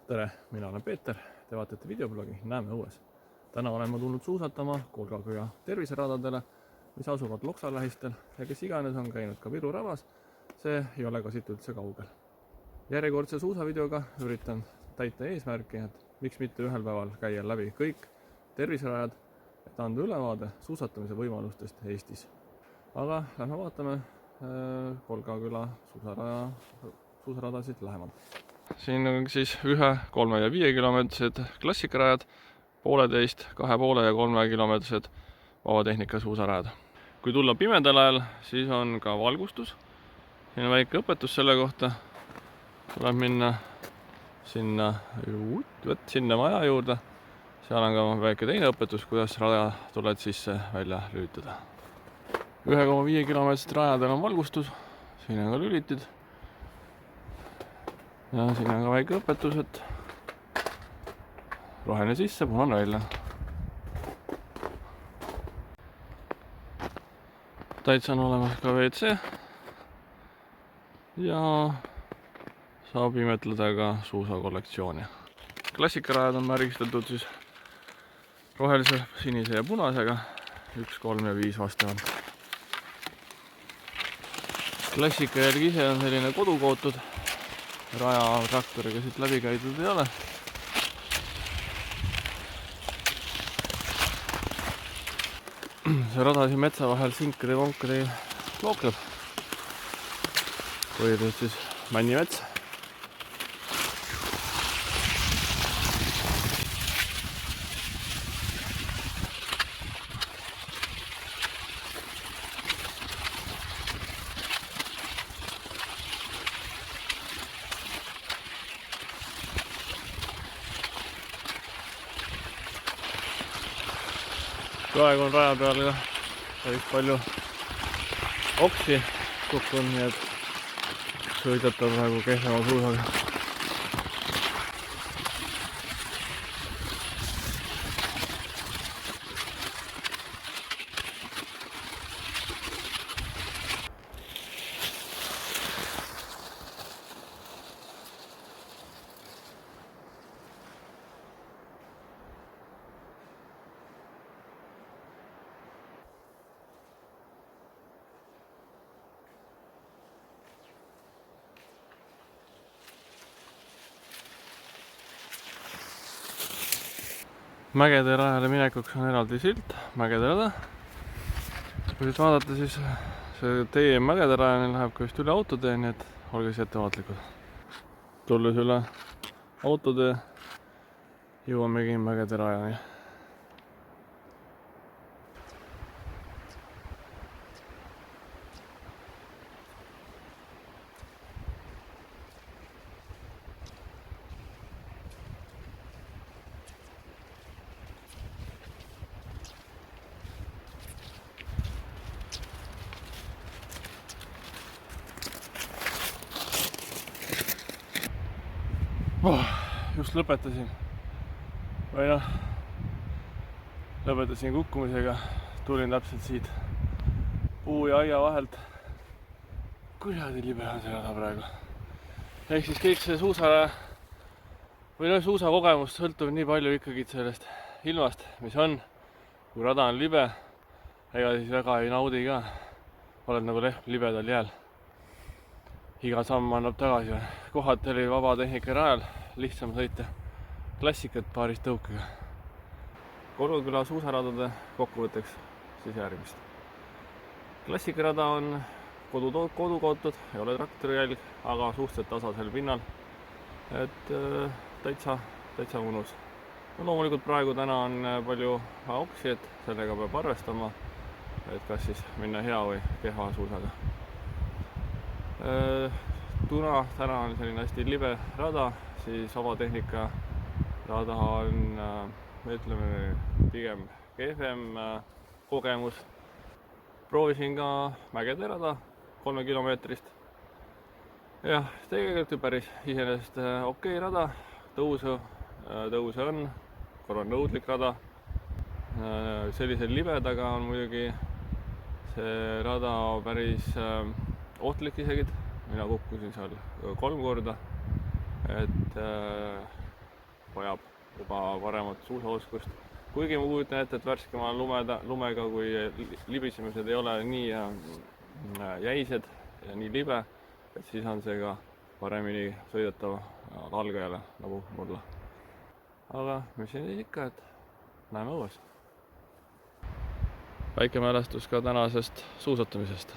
Tere, mina olen Peeter, te vaatate videoblogi Näeme õues. Täna olen ma tulnud suusatama Kolgaküla terviseradadele, mis asuvad Loksa lähistel ja kes iganes on käinud ka Viru rabas, see ei ole ka siit üldse kaugel. Järjekordse suusavideoga üritan täita eesmärki, et miks mitte ühel päeval käia läbi kõik terviserajad, et anda ülevaade suusatamise võimalustest Eestis. Aga lähme vaatame Kolgaküla suusaradasid lähemalt. Siin on siis 1, 3 ja 5 kilomeetrised klassikarajad, 1,5, 2,5 ja 3 kilomeetrised vabatehnika suusarajad. Kui tulla pimedal ajal, siis on ka valgustus. Siin on väike õpetus selle kohta. Tuleb minna sinna maja juurde. Seal on ka väike teine õpetus, kuidas raja tuled sisse välja lülitada. 1,5 kilomeetrised rajadel on valgustus. Siin on ka lülitid. Ja siin on ka väike õpetus, et roheline sisse, punane välja. Täitsa on olemas ka WC ja saab imetleda ka suusakollektsiooni. Klassikarajad on märgistatud siis rohelise, sinise ja punasega 1, 3 ja 5 vastavalt. Klassikajälg ise on selline kodukootud. Raja traktoriga siit läbi käidud ei ole. See rada siin metsa vahel sinkade ja vonkade lookleb. Põhiliselt siis männimets. Praegu on raja peal ka päris palju oksi kukkunud, nii et sõidata praegu kehvema suusaga. Mägede rajale minekuks on eraldi silt, Mägede rada. Kui nüüd vaadata, siis see tee Mägede rajani läheb ka vist üle autotee, nii et olge siis ettevaatlikud. Tulles üle autotee, jõuamegi Mägede rajani. Just lõpetasin kukkumisega, tulin täpselt siit puu ja aia vahelt. Kuradi libe on see rada praegu. Ehk siis kõik see suusakogemus sõltub nii palju ikkagi sellest ilmast, mis on. Kui rada on libe, ega siis väga ei naudi ka. Oled nagu lehm libedal jääl. Iga samm annab tagasi. Kohati oli vabatehnika rajal lihtsam sõita klassikat paaris tõukega. Kolgaküla suusaradade kokkuvõtteks siis järgmist. Klassikarada on kodukootud, ei ole traktorijälg, aga suhteliselt tasasel pinnal. Et täitsa mõnus. No, loomulikult praegu täna on palju oksi, et sellega peab arvestama, et kas siis minna hea või kehva suusaga. Tuna täna on selline hästi libe rada, siis vabatehnika rada on, ütleme, pigem kehvem kogemus. Proovisin ka Mägede rada 3 kilomeetrist. Jah, tegelikult ju päris iseenesest okei rada, tõuse on, korra nõudlik rada. Sellise libedaga on muidugi see rada päris ohtlik isegi. Mina kukkusin seal 3 korda. Et vajab juba paremat suusaoskust. Kuigi ma kujutan ette, et värskema lumega, kui libisemised ei ole nii jäised ja nii libe, et siis on see ka paremini sõidetav algajale nagu mulle. Aga mis siin siis ikka, et näeme õues. Väike mälestus ka tänasest suusatamisest.